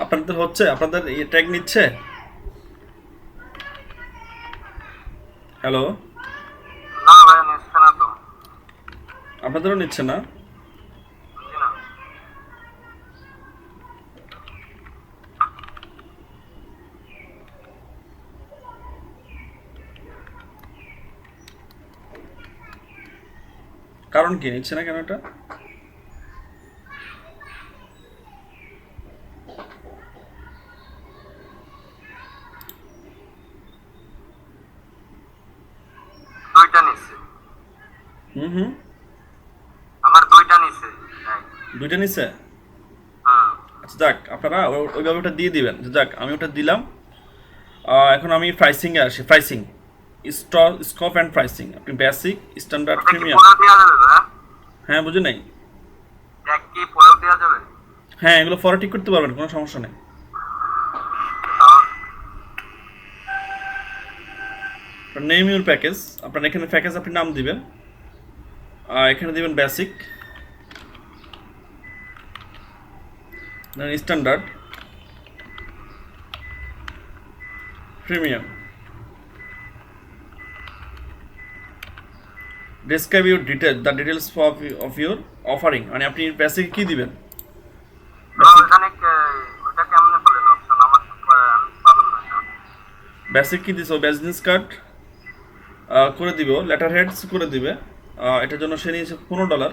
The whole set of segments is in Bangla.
আপনাদের হচ্ছে, আপনাদের ট্যাগ নিচ্ছে? হ্যালো, না ভাই নিচ্ছে না তো। আপনাদেরও নিচ্ছে না? জি না। কারণ কি নিচ্ছে না কেন এটা? দুইটা নিচ্ছে। হুম হুম। আমার দুইটা নিচ্ছে। হ্যাঁ। দুইটা নিচ্ছে? হুম। আচ্ছা যাক, আপনারা ওইভাবে ওটা দিয়ে দিবেন যে যাক আমি ওটা দিলাম। এখন আমি প্রাইসিংয়ে আসি। Pricing, scope and pricing. আপনি বেসিক, স্ট্যান্ডার্ড, এটা কি প্রিমিয়াম। পরেও দেওয়া যাবে ভাই? হ্যাঁ, বুঝে নাই? ট্যাগ কি পরেও দেওয়া যাবে? হ্যাঁ, এগুলো পরে ঠিক করতে পারবেন, কোনো সমস্যা নেই। Name your package. আপনার এখানে প্যাকেজ আপনি নাম দিবেন। এখানে দিবেন basic, then standard, premium. Describe your detail, the details of your offering. মানে আপনি বেসিক কি দিবেন? বেসিক, এখানে ওটা কেমনে বলেন অপশন আমার তো আমি পারলাম না এটা। বেসিক কি দিছে? বিজনেস কার্ড করে দিব, লেটার হেডস করে দিবে। এটার জন্য সে নিয়েছে $15।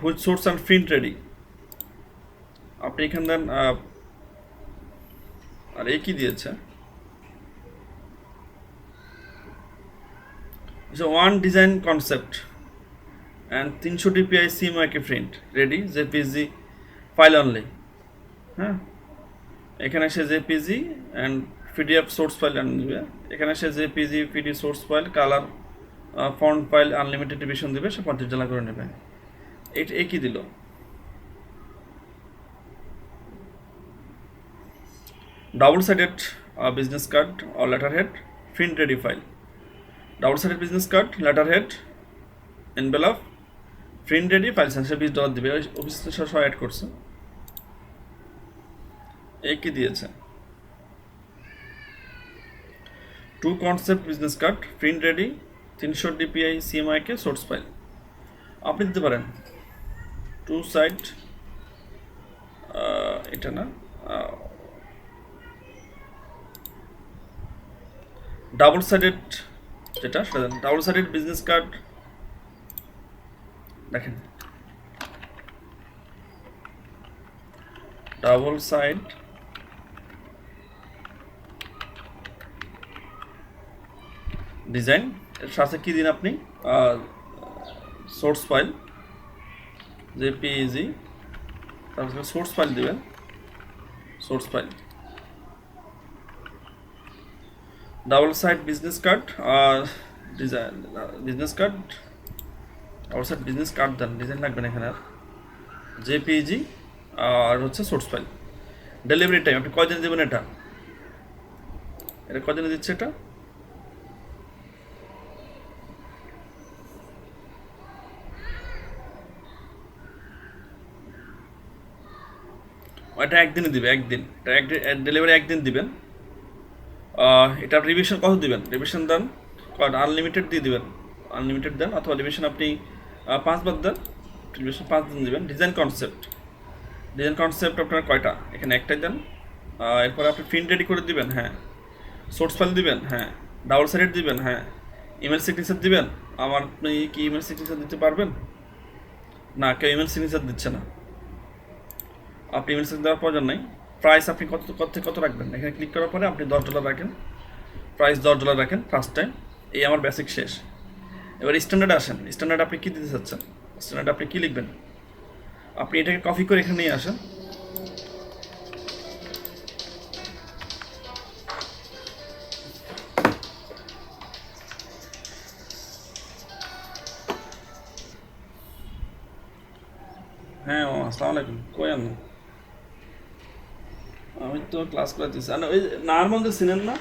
Which source and print ready. আপনি এখানে দেন। আর এই কি দিয়েছে? One design concept and 300 DPI CMYK print ready, JPG file only. হ্যাঁ, এখানে সে JPG and PDF source file আন দিবে। এখানে সে JPG PD source file, colour, font file unlimited division দিবে, সে 50 জেলা করে নেবে। এটা একই দিল। Double sided business card or letter head, print ready file. Double sided business card, letter head, envelope, print ready file. সে $20 দিবে। অফিস সহ অ্যাড করছে। একই দিয়েছে। Two concept business card, print ready, 300 DPI CMYK source file. আপনি দিতে পারেন টু সাইড, এটা না, ডাবল সাইডেড, যেটা সেটা ডাবল সাইডেড বিজনেস কার্ড। দেখেন, ডাবল সাইড ডিজাইন, এর সাথে কি দিন আপনি? সোর্স ফাইল, জেপিইজি, তারপর সোর্স ফাইল দিবেন। Source file, double side business card, design, business card, double side business card দেন, ডিজাইন লাগবে না এখানে আর। জেপিইজি আর হচ্ছে সোর্স ফাইল। ডেলিভারি টাইম আপনি কয়দিনে দেবেন এটা? এটা কয়দিনে দিচ্ছে এটা? এটা একদিনে দিবে, একদিন। এটা একদিন ডেলিভারি, একদিন দিবেন। এটা রিভিশন কত দিবেন? রিভিশন দেন আনলিমিটেড দিয়ে দিবেন। আনলিমিটেড দেন, অথবা রিভিশন আপনি 5 বার দেন। রিভিশন 5 দিন দিবেন। ডিজাইন কনসেপ্ট, ডিজাইন কনসেপ্ট আপনার কয়টা? এখানে একটাই দেন। এরপরে আপনি প্রিন্ট রেডি করে দিবেন, হ্যাঁ। সোর্স ফাইল দিবেন, হ্যাঁ। ডাবল সাইডেড দিবেন, হ্যাঁ। ইমেল সিগনেচার দিবেন। আমার, আপনি কি ইমেল সিগনেচার দিতে পারবেন? না, কেউ ইমেল সিগনেচার দিচ্ছে না। আপনি ইমেল সিগনেচার দেওয়ার প্রয়োজন নেই। প্রাইস আপনি কত থেকে কত রাখবেন? এখানে ক্লিক করার পরে আপনি $10 রাখেন। প্রাইস $10 রাখেন ফার্স্ট টাইম। এই আমার বেসিক শেষ। এবার স্ট্যান্ডার্ড আসেন। স্ট্যান্ডার্ড আপনি কী দিতে চাচ্ছেন? স্ট্যান্ডার্ড আপনি কী লিখবেন? আপনি এটাকে কপি করে এখানে নিয়ে আসেন। হ্যাঁ, আসসালামু আলাইকুম। কই আনো? আমি তো ক্লাস করতেছি। আর ওই নার্মল যে চিনেন না,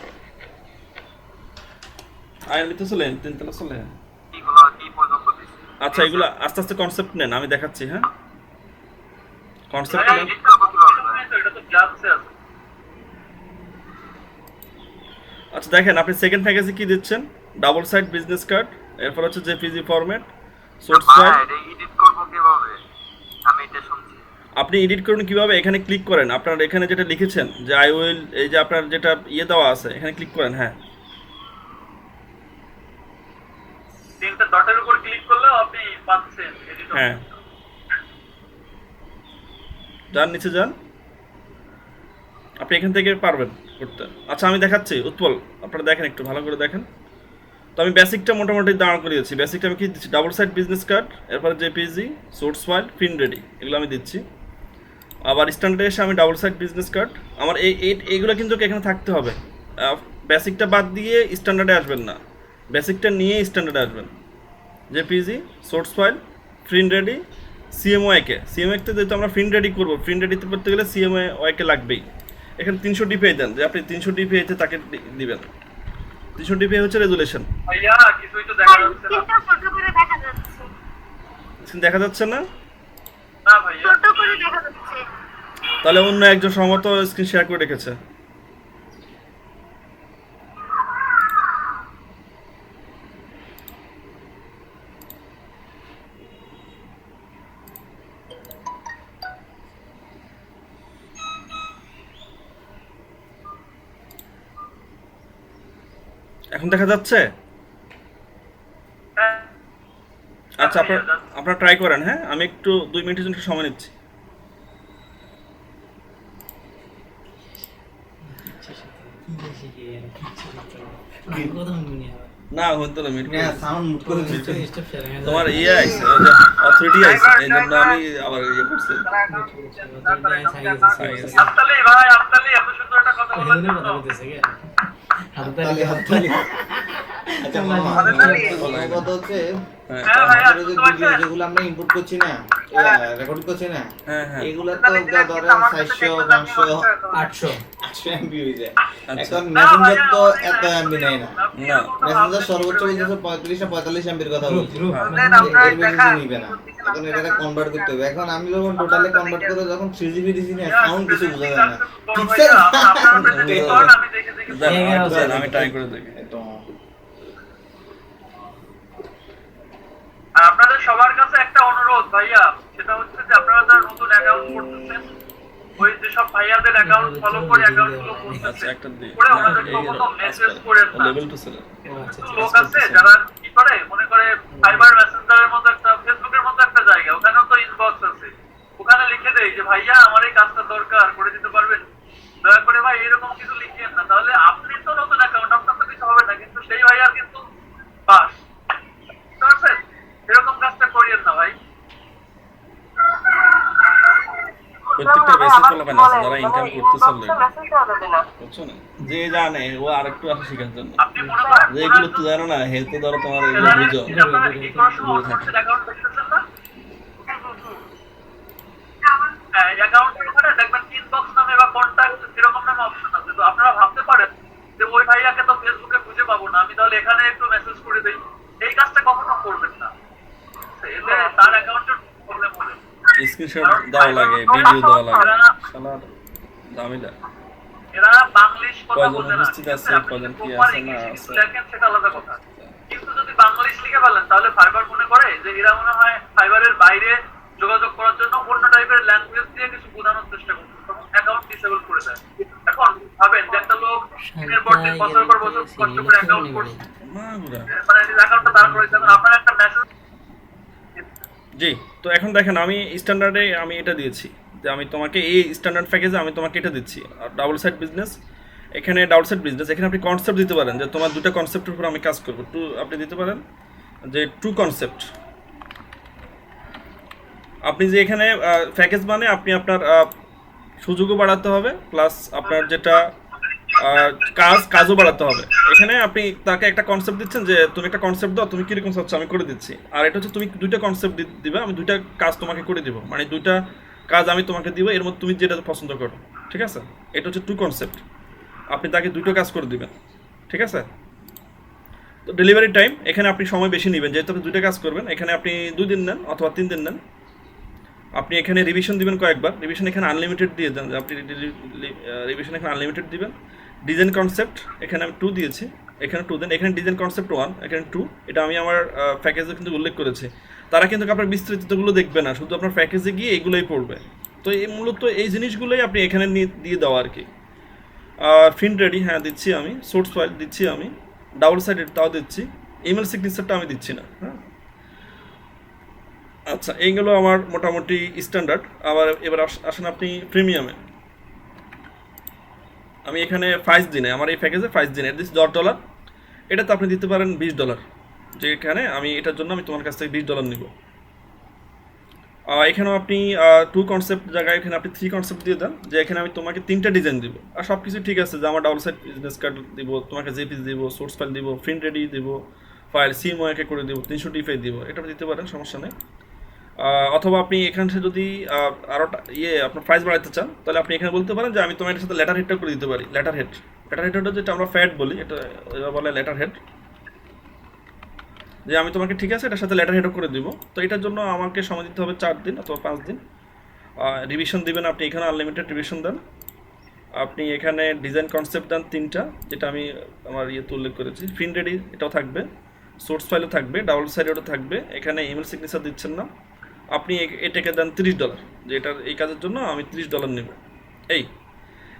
আয়ের ভিতরে চলে 3 তলা চলে। এগুলো কি পর্যন্ত দিচ্ছে? আচ্ছা, এগুলো আস্তে আস্তে কনসেপ্ট নেন, আমি দেখাচ্ছি। হ্যাঁ, কনসেপ্ট ভাই নেন। ডিজিটাল কিভাবে ভাই? তো, এটা তো গ্লাভসে আছে। আচ্ছা দেখেন, আপনি সেকেন্ড প্যাকেজে কি দিচ্ছেন? ডাবল সাইড বিজনেস কার্ড, এরপর হচ্ছে জেপিজি ফরম্যাট, সোর্স ভাই ফাইল। এটা এডিট করবো কিভাবে? আমি এটা শুনছি। আপনি এডিট করুন কিভাবে? এখানে ক্লিক করেন, আপনার এখানে যেটা লিখেছেন যে আই উইল, এই যে আপনার যেটা দেওয়া আছে এখানে ক্লিক করেন। হ্যাঁ, তিনটা ডটের উপর ক্লিক করলেও আপনি পাচ্ছেন এডিট হ্যাঁ, অপশন। যান নিচে যান, আপনি এখান থেকে পারবেন করতে। আচ্ছা আমি দেখাচ্ছি উৎপল, আপনারা দেখেন, একটু ভালো করে দেখেন। তো আমি বেসিকটা মোটামুটি দাঁড় করিয়েছি। বেসিকটা আমি কি দিচ্ছি? ডাবল সাইড বিজনেস কার্ড, এরপরে JPG, source file, print ready, এগুলো আমি দিচ্ছি। আবার স্ট্যান্ডার্ডে এসে আমি ডাবল সাইড বিজনেস কার্ড, আমার এইগুলো কিন্তু এখানে থাকতে হবে। বেসিকটা বাদ দিয়ে স্ট্যান্ডার্ডে আসবেন না, বেসিকটা নিয়ে স্ট্যান্ডার্ডে আসবেন। JPG, source file, print ready, CMYK যেহেতু আমরা প্রিন্ট রেডি করবো, প্রিন্ট রেডিতে করতে গেলে সিএমওয়াইকে লাগবেই। এখানে 300 ডিপিআই দেন, যে আপনি 300 ডিপিআইতে তাকে দিবেন। 300 ডিপিআই হচ্ছে রেজুলেশন। ভাইয়া কিছুই তো দেখা যাচ্ছে না। স্ক্রিনটা ছোট করে দেখা যাচ্ছে। দেখা যাচ্ছে না? না ভাইয়া, ছোট করে দেখা যাচ্ছে। তাহলে অন্য একজন সম্ভবত স্ক্রিন শেয়ার করে রেখেছে। এখন দেখা যাচ্ছে? হ্যাঁ, আচ্ছা আপনারা ট্রাই করেন। হ্যাঁ, আমি একটু 2 মিনিটের জন্য একটু সময় নিচ্ছি। না হতো না মিনিট, তোমার ইয়ে আইছে, অথরিটি আইছে, এই জন্য আমি আবার ইয়ে করছি। আফতালি ভাই, আফতালি এত সুন্দর একটা কথা বলেছেন তো। আচ্ছা মামা, কথা হচ্ছে হ্যাঁ হ্যাঁ ভাইয়া, আমাদের যে ভিডিও যেগুলো আমরা ইনপুট করছি না, রেকর্ড করছি না, হ্যাঁ হ্যাঁ। এগুলো তো ধরেন 400 500 800 এমবি হয়ে যায়। আচ্ছা। এখন মেসেঞ্জার তো এত এমবি নেয় না। না। মেসেঞ্জার সর্বোচ্চ বলতেছে 35 না 45 এমবির কথা বলছি। এর বেশি নিবে না। এখন এটাকে কনভার্ট করতে হবে। এখন আমি যখন টোটালি কনভার্ট করে যখন 3GB দিছি না, সাউন্ড কিছু বোঝা যায় না। পিক্সেল আমি দেখে দেখে দেন, আমি ট্রাই করে দেখি। আর আপনাদের সবার কাছে একটা অনুরোধ ভাইয়া, সেটা হচ্ছে যে আপনারা যারা নতুন অ্যাকাউন্ট করতেছেন, ওই যেসব ভাইয়াদের অ্যাকাউন্ট ফলো করে অ্যাকাউন্ট গুলো আচ্ছা করতেছে, একটা দিই। করে ওনাদের কখনো মেসেজ করেন না। Level two seller. কিছু লোক আছে যারা কি করে, মনে করে ফাইবার মেসেঞ্জারের মতো একটা, ফেসবুকের মতো একটা জায়গা, ওখানেও তো ইনবক্স আছে, ওখানে লিখে দেয় যে ভাইয়া আমার এই কাজটা দরকার, করে দিতে পারবেন? দয়া করে ভাই এরকম কিছু লিখিয়েন না, তাহলে আপনি তো নতুন অ্যাকাউন্ট, আপনার তো কিছু হবে না, কিন্তু সেই ভাইয়ার কিন্তু পাস। বুঝতে পারছেন? এরকম কাজটা করিয়েন না ভাই। প্রত্যেকটা বেসিক ফলো পায় না, যারা ইনকাম করতেছে অলরেডি, বুঝছো না? যে জানে ও আরেকটু আসে শেখার জন্য, আপনি মনে করেন যে এগুলো তো জানো না, হেলতে ধরো তোমার এগুলো বুঝো। আপনারা কি করার সময় অটোমেটেড অ্যাকাউন্ট দেখতেছেন না? হ্যাঁ, অ্যাকাউন্টের ওখানে দেখবেন ইনবক্স নামে বা কন্টাক্ট এরকম নামে অপশন আছে। তো আপনারা ভাবতে পারেন যে ওই ভাইয়াকে তো ফেসবুকে খুঁজে পাবো না, আমি তাহলে এখানে একটু মেসেজ করে দেই। এই কাজটা কখনো করবেন না, এতে তার অ্যাকাউন্টের প্রবলেম হবে। স্ক্রিনশট দেওয়া লাগে, ভিডিও দেওয়া লাগে, শালার দামিলা। এরা বাংলিশ কথা কয়জন বলতে না, উপস্থিত আছে, আপনি কয়জন কি প্রপার আছে না ইংলিশে আছে। কিছু লেখেন সেটা আলাদা কথা, কিন্তু যদি বাংলিশ লিখে ফেলেন তাহলে ফাইবার মনে করে যে এরা মনে হয় ফাইবারের বাইরে যোগাযোগ করার জন্য অন্য টাইপের ল্যাঙ্গুয়েজ দিয়ে কিছু বোঝানোর চেষ্টা করছে, তখন অ্যাকাউন্ট ডিসেবল করে দেয়। এখন ভাবেন যে একটা লোক দিনের পর দিন বছর পর বছর কষ্ট করে অ্যাকাউন্ট করছে, না গুড়া। মানে অ্যাকাউন্টটা দাঁড় করেছে, এখন আপনার একটা মেসেজ। জি, তো এখন দেখেন আমি স্ট্যান্ডার্ডে আমি এটা দিয়েছি, যে আমি তোমাকে এই স্ট্যান্ডার্ড প্যাকেজে আমি তোমাকে এটা দিচ্ছি। আর ডাবল সাইড বিজনেস, এখানে ডাবল সাইড বিজনেস, এখানে আপনি কনসেপ্ট দিতে পারেন যে তোমার দুটো কনসেপ্টের উপর আমি কাজ করবো। আপনি দিতে পারেন যে টু কনসেপ্ট। আপনি যে এখানে প্যাকেজ মানে আপনি আপনার সুযোগও বাড়াতে হবে, প্লাস আপনার যেটা কাজও বাড়াতে হবে। এখানে আপনি তাকে একটা কনসেপ্ট দিচ্ছেন যে তুমি একটা কনসেপ্ট দাও, তুমি কীরকম চাচ্ছ আমি করে দিচ্ছি। আর এটা হচ্ছে তুমি দুইটা কনসেপ্ট দিবে, আমি দুইটা কাজ তোমাকে করে দিব, মানে দুইটা কাজ আমি তোমাকে দিব, এর মধ্যে তুমি যেটা পছন্দ করো। ঠিক আছে, এটা হচ্ছে টু কনসেপ্ট। আপনি তাকে দুটো কাজ করে দিবেন। ঠিক আছে, তো ডেলিভারি টাইম এখানে আপনি সময় বেশি নেবেন, যেহেতু আপনি দুইটা কাজ করবেন। এখানে আপনি 2 দিন নেন অথবা 3 দিন নেন। আপনি এখানে রিভিশন দিবেন কয়েকবার, রিভিশন এখানে আনলিমিটেড দিয়ে দেন, আপনি রিভিশন এখানে আনলিমিটেড দিবেন। ডিজাইন কনসেপ্ট এখানে আমি 2 দিয়েছি, এখানে 2 দেন, এখানে ডিজাইন কনসেপ্ট 1, এখানে 2। এটা আমি আমার প্যাকেজে কিন্তু উল্লেখ করেছি। তারা কিন্তু আপনার বিস্তৃতগুলো দেখবে না, শুধু আপনার প্যাকেজে গিয়ে এগুলোই পড়বে। তো এই মূলত এই জিনিসগুলোই আপনি এখানে দিয়ে দেওয়া আর কি। প্রিন্ট রেডি হ্যাঁ দিচ্ছি আমি, সোর্স ফাইল দিচ্ছি আমি, ডাবল সাইডেড তাও দিচ্ছি, ইমেল সিগনেচারটা আমি দিচ্ছি না। হ্যাঁ আচ্ছা, এইগুলো আমার মোটামুটি স্ট্যান্ডার্ড। আবার এবার আসেন আপনি প্রিমিয়ামে। আমি এখানে 5 দিনে, আমার এই প্যাকেজে 5 দিনে দিচ্ছি $10। এটাতে আপনি দিতে পারেন $20, যে এখানে আমি এটার জন্য আমি তোমার কাছ থেকে $20 নিব। এখানেও আপনি 2 কনসেপ্ট জায়গায় এখানে আপনি 3 কনসেপ্ট দিয়ে দেন, যে এখানে আমি তোমাকে 3টা ডিজাইন দিব। আর সব কিছু ঠিক আছে, যে আমার ডাবল সাইড বিজনেস কার্ড দিব, তোমাকে জেপিজি দিব, সোর্স ফাইল দিব, প্রিন্ট রেডি দিব, ফাইল সিমওয়াকে করে দিব, 300 দিব, এটা দিতে পারেন, সমস্যা নেই। অথবা আপনি এখান থেকে যদি আরও আপনার প্রাইস বাড়াতে চান, তাহলে আপনি এখানে বলতে পারেন যে আমি তোমার এটার সাথে লেটার হেডটা করে দিতে পারি। লেটার হেডটা যেটা আমরা ফ্যাট বলি, এটা বলে লেটার হেড, যে আমি তোমাকে ঠিক আছে এটার সাথে লেটার হেডও করে দিব। তো এটার জন্য আমাকে সময় দিতে হবে 4 দিন অথবা 5 দিন। রিভিশন দিবেন আপনি এখানে আনলিমিটেড রিভিশন দেন। আপনি এখানে ডিজাইন কনসেপ্ট দেন 3টা, যেটা আমি আমার ইয়েতে উল্লেখ করেছি। প্রিন্ট রেডি এটাও থাকবে, সোর্স ফাইলও থাকবে, ডাবল সাইডেডও থাকবে। এখানে ইমেল সিগনেচার দিচ্ছেন না, আপনি এটাকে দেন $30, যে এটার এই কাজের জন্য আমি $30 নেব।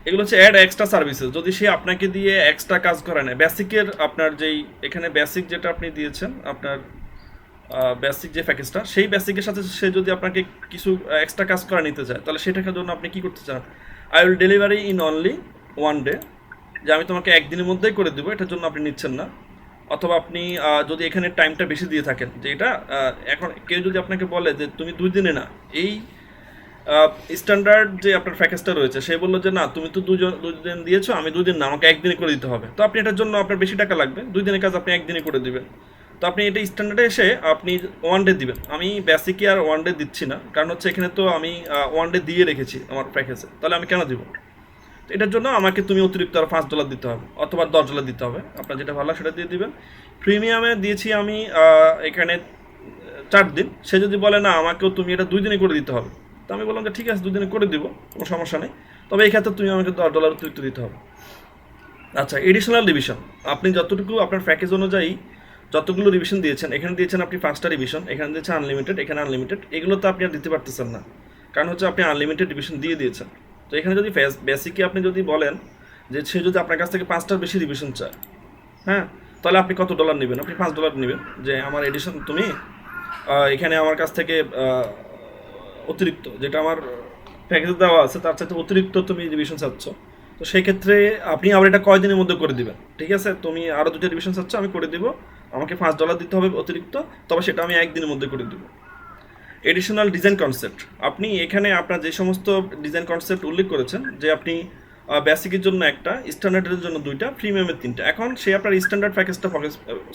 এগুলো হচ্ছে অ্যাড এক্সট্রা সার্ভিসেস, যদি সে আপনাকে দিয়ে এক্সট্রা কাজ করে না। বেসিকের আপনার যেই এখানে বেসিক যেটা আপনি দিয়েছেন, আপনার বেসিক যে প্যাকেজটা, সেই বেসিকের সাথে সে যদি আপনাকে কিছু এক্সট্রা কাজ করে নিতে চায়, তাহলে সেটার জন্য আপনি কী করতে চান? I will delivery in only 1 day, যে আমি তোমাকে একদিনের মধ্যেই করে দেবো, এটার জন্য আপনি নিচ্ছেন না। অথবা আপনি যদি এখানে টাইমটা বেশি দিয়ে থাকেন, যে এটা এখন কেউ যদি আপনাকে বলে যে তুমি 2 দিনে না, এই স্ট্যান্ডার্ড যে আপনার প্যাকেজটা রয়েছে, সে বললো যে না তুমি তো 2 দিন দিয়েছো, আমি 2 দিন না, আমাকে 1 দিনে করে দিতে হবে। তো আপনি এটার জন্য আপনার বেশি টাকা লাগবে, 2 দিনের কাজ আপনি 1 দিনে করে দিবেন। তো আপনি এটা স্ট্যান্ডার্ডে এসে আপনি 1 ডে দিবেন। আমি বেসিকে আর 1 ডে দিচ্ছি না, কারণ হচ্ছে এখানে তো আমি 1 ডে দিয়ে রেখেছি আমার প্যাকেজে, তাহলে আমি কেন দিব? তো এটার জন্য আমাকে তুমি অতিরিক্ত আর $5 দিতে হবে অথবা $10 দিতে হবে, আপনার যেটা ভালো সেটা দিয়ে দিবেন। প্রিমিয়ামে দিয়েছি আমি এখানে 4 দিন। সে যদি বলে না আমাকেও তুমি এটা 2 দিনে করে দিতে হবে, তো আমি বললাম যে ঠিক আছে 2 দিনে করে দিব, কোনো সমস্যা নেই, তবে এই ক্ষেত্রে তুমি আমাকে $10 অতিরিক্ত দিতে হবে। আচ্ছা, এডিশনাল রিভিশন আপনি যতটুকু আপনার প্যাকেজ অনুযায়ী যতগুলো রিভিশন দিয়েছেন, এখানে দিয়েছেন আপনি 5টা রিভিশন, এখানে দিয়েছেন আনলিমিটেড, এখানে আনলিমিটেড, এগুলো তো আপনি আর দিতে পারতেছেন না, কারণ হচ্ছে আপনি আনলিমিটেড রিভিশন দিয়ে দিয়েছেন। তো এখানে যদি বেসিকে আপনি যদি বলেন যে সে যদি আপনার কাছ থেকে 5টার বেশি রিভিশন চায়, হ্যাঁ, তাহলে আপনি কত $? নেবেন? আপনি $5 নেবেন, যে আমার এডিশন তুমি এখানে আমার কাছ থেকে অতিরিক্ত যেটা আমার প্যাকেজে দেওয়া আছে তার সাথে অতিরিক্ত তুমি রিভিশন চাচ্ছ। তো সেই ক্ষেত্রে আপনি আবার এটা কয়দিনের মধ্যে করে দিবেন? ঠিক আছে, তুমি আরও 2টা রিভিশন চাচ্ছ, আমি করে দিব, আমাকে $5 দিতে হবে অতিরিক্ত, তবে সেটা আমি 1 দিনের মধ্যে করে দিব। এডিশনাল ডিজাইন কনসেপ্ট, আপনি এখানে আপনার যে সমস্ত ডিজাইন কনসেপ্ট উল্লেখ করেছেন, যে আপনি বেসিকের জন্য 1টা, স্ট্যান্ডার্ডের জন্য 2টা, প্রিমিয়ামের 3টা। এখন সে আপনার স্ট্যান্ডার্ড প্যাকেজটা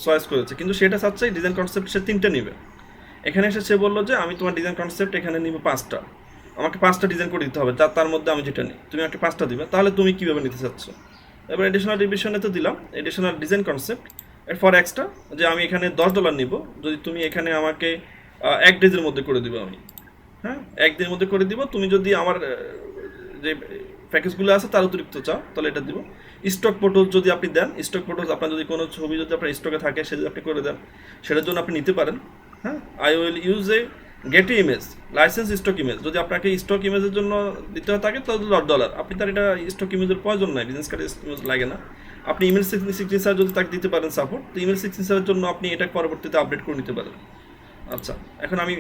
চয়েস করেছে, কিন্তু সেটা চাচ্ছে ডিজাইন কনসেপ্ট সে 3টা নেবে। এখানে এসে সে বললো যে আমি তোমার ডিজাইন কনসেপ্ট এখানে নিব 5টা, আমাকে 5টা ডিজাইন করে দিতে হবে, তার মধ্যে আমি যেটা নিই, তুমি আমাকে 5টা দিবে, তাহলে তুমি কীভাবে নিতে চাচ্ছ? এবার এডিশনাল রিভিশনে তো দিলাম এডিশনাল ডিজাইন কনসেপ্ট, এরপর এক্সট্রা যে আমি এখানে $10 নিব, যদি তুমি এখানে আমাকে 1 ডেজের মধ্যে করে দিবে, আমি হ্যাঁ 1 দিনের মধ্যে করে দিব। তুমি যদি আমার যে প্যাকেজগুলো আছে তার অতিরিক্ত চাও, তাহলে এটা দিব। স্টক ফটোজ যদি আপনি দেন, স্টক ফটোজ আপনার যদি কোনো ছবি যদি আপনার স্টকে থাকে, সে যদি আপনি করে দেন, সেটার জন্য আপনি নিতে পারেন। হ্যাঁ, I will use a get image license stock image, যদি আপনাকে স্টক ইমেজের জন্য দিতে থাকে তাহলে $10। আপনি তার এটা স্টক ইমেজের প্রয়োজন নাই, বিজনেস কার্ডে ইমেজ লাগে না। আপনি ইমেল সিগনেচার যদি তাকে দিতে পারেন সাপোর্ট, তো ইমেল সিগনেচারের জন্য আপনি এটা পরবর্তীতে আপডেট করে নিতে পারেন। আচ্ছা, এখন আমি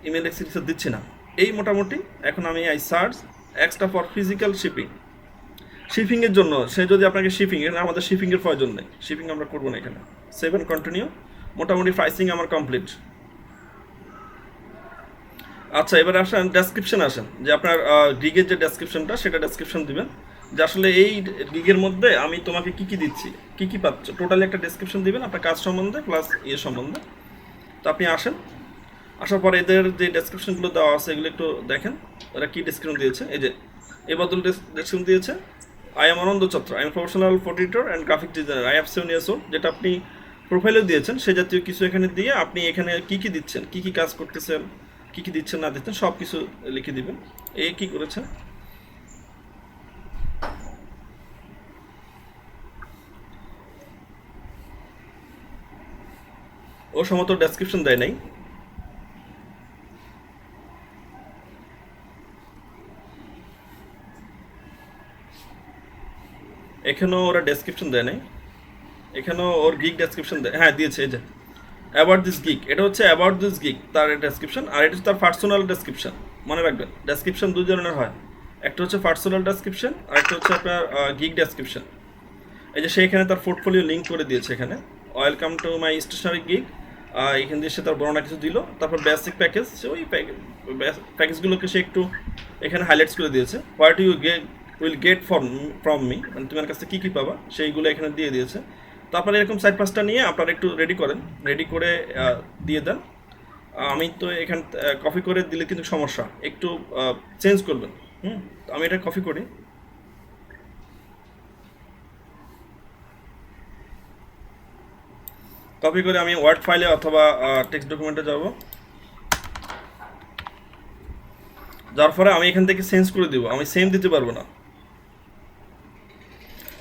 ইমেল সিগনেচার দিচ্ছি না। এই মোটামুটি এখন আমি I search extra for physical শিপিংয়ের জন্য, সে যদি আপনাকে আমাদের শিপিংয়ের প্রয়োজন নেই, শিপিং আমরা করবো না এখানে। 7 কন্টিনিউ, মোটামুটি প্রাইসিং আমার কমপ্লিট। আচ্ছা, এবার আসেন ডেসক্রিপশন, আসেন যে আপনার গিগের যে ডেসক্রিপশনটা, সেটা ডেসক্রিপশন দিবেন, যে আসলে এই গিগের মধ্যে আমি তোমাকে কী কী দিচ্ছি, কী কী পাচ্ছ, টোটালি একটা ডেসক্রিপশন দিবেন আপনার কাজ সম্বন্ধে প্লাস সম্বন্ধে। তো আপনি আসার পর এদের যে ডেসক্রিপশনগুলো দেওয়া আছে এগুলো একটু দেখেন, ওরা কী ডেসক্রিপশন দিয়েছে। এই বদল ডেসক্রিপশন দিয়েছে, I am Anand Chatra, I am professional photo editor and graphic designer, I have 7 years old, যেটা আপনি প্রোফাইলে দিয়েছেন সে জাতীয় কিছু এখানে দিয়ে আপনি এখানে কী কী দিচ্ছেন, কী কী কাজ করতেছেন, কী কী দিচ্ছেন না দিচ্ছেন সব কিছু লিখে দিবেন। এ কী করেছে, ও সমত ডেসক্রিপশন দেয় নাই। এখানেও ওরা ডেসক্রিপশন দেয় নাই, এখানেও ওর গিগ ডেসক্রিপশন দেয়, হ্যাঁ দিয়েছে এই যে অ্যাবাউট দিস গিগ, এটা হচ্ছে অ্যাবাউট দিস গিগ তার ডেসক্রিপশন, আর এটা হচ্ছে তার পার্সোনাল ডেসক্রিপশন। মনে রাখবেন ডেসক্রিপশন দুই ধরনের হয়, একটা হচ্ছে পার্সোনাল ডেসক্রিপশন আর একটা হচ্ছে আপনার গিগ ডেসক্রিপশন। এই যে সেইখানে তার পোর্টফোলিও লিঙ্ক করে দিয়েছে, এখানে welcome to my stationery gig, এখান দিয়ে সে তার বর্ণনা কিছু দিল, তারপর বেসিক প্যাকেজ, ওই প্যাকেজগুলোকে সে একটু এখানে হাইলাইটস করে দিয়েছে। What you will get from me, মানে তোমার কাছে কী কী পাবা সেইগুলো এখানে দিয়ে দিয়েছে। তারপরে এরকম 4-5টা নিয়ে আপনারা একটু রেডি করেন, রেডি করে দিয়ে দেন। আমি তো এখান কপি করে দিলে কিন্তু সমস্যা, একটু চেঞ্জ করবেন। আমি এটা কপি করি, কপি করে আমি ওয়ার্ড ফাইলে অথবা টেক্সট ডকুমেন্টে যাব, যার ফলে আমি এখান থেকে চেঞ্জ করে দিব, আমি সেম দিতে পারবো না।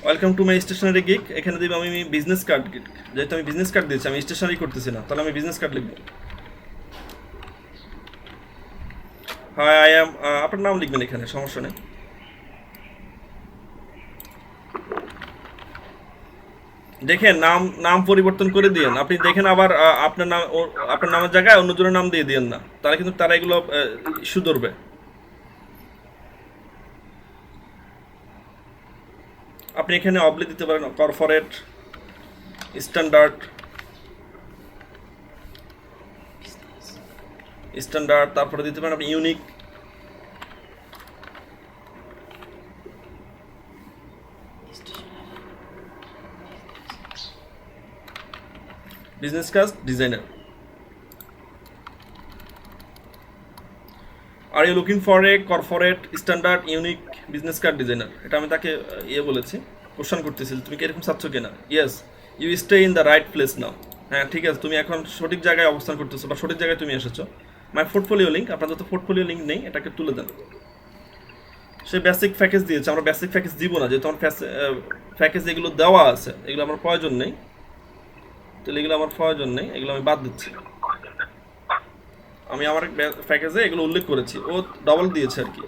Welcome to my stationery gig, এখানে দিব আমি বিজনেস কার্ড গিগ, যেহেতু আমি বিজনেস কার্ড দিয়েছি, আমি স্টেশনারি করতেছি না, তাহলে আমি বিজনেস কার্ড লিখব। হাই আই এম, আপনার নাম লিখবেন এখানে, সমস্যা নেই। দেখেন নাম পরিবর্তন করে দিয়েন, আপনি দেখেন আবার আপনার নামের জায়গায় অন্যজনের নাম দিয়ে দিয়েন না, তাহলে কিন্তু তারা এগুলো ইস্যু ধরবে। আপনি এখানে অবলি দিতে পারেন, কর্পোরেট, স্ট্যান্ডার্ড, তারপরে দিতে পারেন আপনি unique, business card designer. Are you looking for a corporate standard unique business card designer, এটা আমি তাকে বলেছি, কোশ্চেন করতেছি তুমি কি এরকম চাচ্ছ কিনা। Yes you stay in the right place now, হ্যাঁ ঠিক আছে, তুমি এখন সঠিক জায়গায় অবস্থান করতেছো বা সঠিক জায়গায় তুমি এসেছো। মাই পোর্টফোলিও লিঙ্ক, আপনার যত পোর্টফোলিও লিঙ্ক নেই এটাকে তুলে দেন। সে বেসিক প্যাকেজ দিয়েছে, আমরা বেসিক প্যাকেজ দিব না, যেহেতু আমার প্যাকেজ এগুলো দেওয়া আছে, এগুলো আমার প্রয়োজন নেই, তাহলে এগুলো আমার প্রয়োজন নেই, এগুলো আমি বাদ দিচ্ছি। আমি আমার প্যাকেজে এগুলো উল্লেখ করেছি, ও ডবল দিয়েছে আর কি।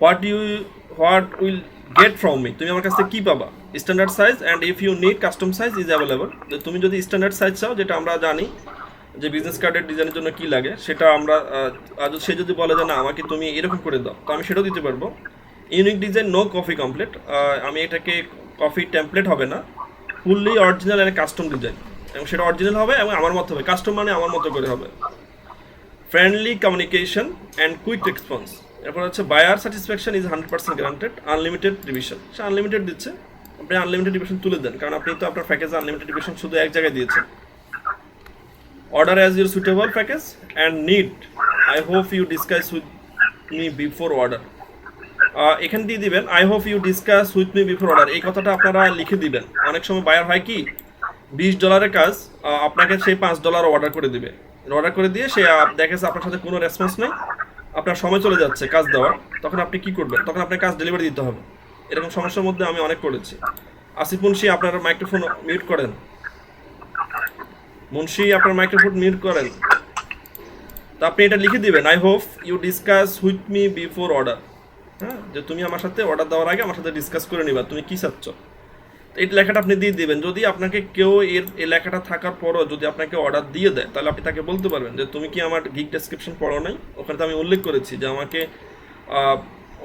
What will get from me, তুমি আমার কাছ থেকে কী পাবা, standard size and if you need custom size is available. তুমি যদি স্ট্যান্ডার্ড সাইজ চাও, যেটা আমরা জানি যে বিজনেস কার্ডের ডিজাইনের জন্য কী লাগে, সেটা আমরা সে যদি বলে যে না আমাকে তুমি এরকম করে দাও, তো আমি সেটাও দিতে পারবো। Unique design no copy complete, আমি এটাকে কপি টেমপ্লেট হবে না, fully original and custom design, এবং সেটা অরিজিনাল হবে এবং আমার মতো হবে, কাস্টম মানে আমার মতো করে হবে। Friendly communication and quick response, এরপর হচ্ছে buyer satisfaction is 100% guaranteed, unlimited revision, সে আনলিমিটেড দিচ্ছে, আপনি আনলিমিটেড রিভিশন তুলে দেন, কারণ আপনি তো আপনার প্যাকেজে আনলিমিটেড রিভিশন শুধু এক জায়গায় দিয়েছেন। Order as your suitable package and need, I hope you discuss with me before order, এখান দিয়ে দিবেন I hope you discuss with me before order, এই কথাটা আপনারা লিখে দিবেন। অনেক সময় বায়ার হয় কি $20 কাজ আপনাকে সেই $5 অর্ডার করে দিবে, অর্ডার করে দিয়ে সে দেখেছে আপনার সাথে কোনো রেসপন্স নেই, আপনার সময় চলে যাচ্ছে কাজ দেওয়ার, তখন আপনি কি করবেন, তখন আপনার কাজ ডেলিভারি দিতে হবে। এরকম সমস্যার মধ্যে আমি অনেক পড়েছি। আসিফ মুন্সি আপনার মাইক্রোফোন মিউট করেন, মুন্সি আপনার মাইক্রোফোন মিউট করেন। তো আপনি এটা লিখে দিবেন I hope you discuss with me before order, হ্যাঁ, যে তুমি আমার সাথে অর্ডার দেওয়ার আগে আমার সাথে ডিসকাস করে নিবা তুমি কী চাচ্ছ, এই লেখাটা আপনি দিয়ে দিবেন। যদি আপনাকে কেউ এই লেখাটা থাকার পরও যদি আপনাকে অর্ডার দিয়ে দেয়, তাহলে আপনি তাকে বলতে পারবেন যে তুমি কি আমার গিগ ডেসক্রিপশন পড়ো নাই, ওখানে তো আমি উল্লেখ করেছি যে আমাকে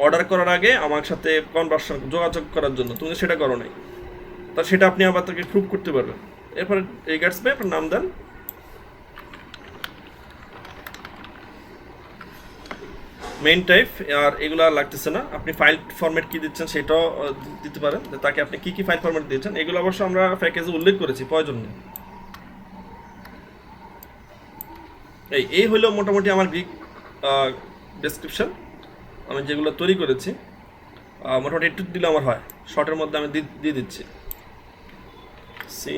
অর্ডার করার আগে আমার সাথে কনভার্সন যোগাযোগ করার জন্য, তুমি সেটা করো নাই, তা সেটা আপনি আবার তাকে প্রুভ করতে পারবেন। এরপরে রিগার্ডস পে আপনার নাম দেন, মেইন টাইপ, আর এগুলো লাগতেছে না। আপনি ফাইল ফরম্যাট কী দিচ্ছেন সেটাও দিতে পারেন, তাকে আপনি কী কী ফাইল ফরম্যাট দিয়েছেন, এগুলো অবশ্য আমরা প্যাকেজে উল্লেখ করেছি, প্রয়োজন নেই। এই হলো মোটামুটি আমার গিগ ডেসক্রিপশন, আমি যেগুলো তৈরি করেছি মোটামুটি একটু দিলে আমার হয়, শর্টের মধ্যে আমি দিয়ে দিচ্ছি। সি